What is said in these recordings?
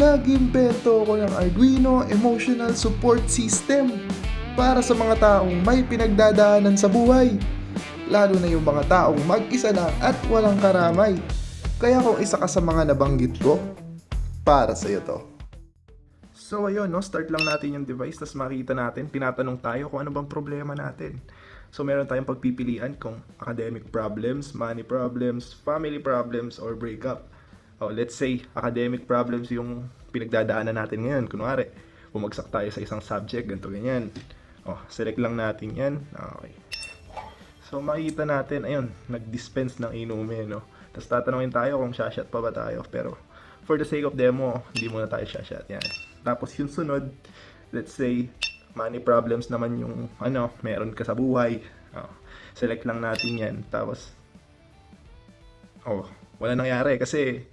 Nag-imbento ko ng Arduino Emotional Support System para sa mga taong may pinagdadaanan sa buhay, lalo na yung mga taong mag-isa lang at walang karamay. Kaya kung isa ka sa mga nabanggit ko, para sa'yo to. So ayun, no, start lang natin yung device, tapos makita natin, tinatanong tayo kung ano bang problema natin. So meron tayong pagpipilian kung academic problems, money problems, family problems, or breakup. Let's say, academic problems yung pinagdadaanan natin ngayon. Kunwari, bumagsak tayo sa isang subject, ganito ganyan. Select lang natin yan. Okay. So makikita natin, ayun, nag-dispense ng inumin, no? Tapos tatanungin tayo kung shot pa ba tayo. Pero for the sake of demo, hindi muna tayo shot. Yan. Tapos yung sunod, let's say, money problems naman yung, meron ka sa buhay. Select lang natin yan. Tapos, wala nangyari kasi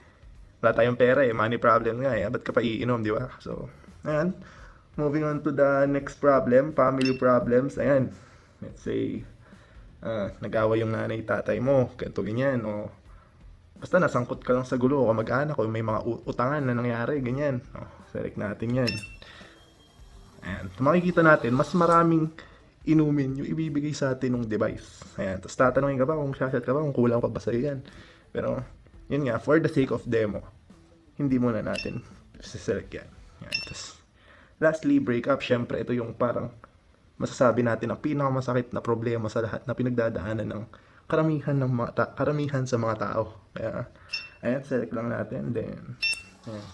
wala tayong pera money problem nga ba't ka pa iinom, di ba? So, ayan. Moving on to the next problem, family problems. Ayan. Let's say, nag-away yung nanay, tatay mo, ganito ganyan, o basta nasangkot ka lang sa gulo o mag-anak o may mga utangan na nangyari, ganyan. Select natin yan. Ayan. Makikita natin, mas maraming inumin yung ibibigay sa atin ng device. Ayan. Tapos tatanungin ka ba kung shot ka ba, kung kulang pa ba sa'yo yan. Pero, yun nga, for the sake of demo, hindi muna natin select yan. Ayan. Tapos, lastly, breakup. Syempre, ito yung parang masasabi natin ang pinakamasakit na problema sa lahat na pinagdadaanan ng karamihan sa mga tao. Kaya, ayan, select lang natin. Then, ayan.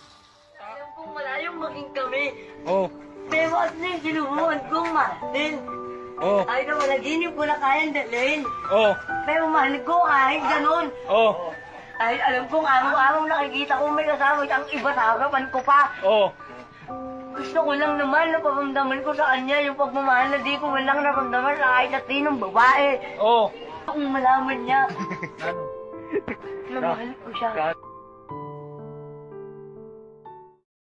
Alam kong malayong maging kami. Oh. Pero at na yung sinubukan kong mahalin. Oh. Ay na malaginip ko na kayang dalhin. Oh. Pero mahal ko kahit ganun. Oh. Ay alam kong araw-araw nakikita ko may kasama ang iba sa harapan ko pa. Oh. Gusto ko lang naman na paramdaman ko sa kanya yung pagmamahal na di ko man lang naramdaman sa kahit na sinong babae. Oh. Kung malaman niya na mahal ko siya.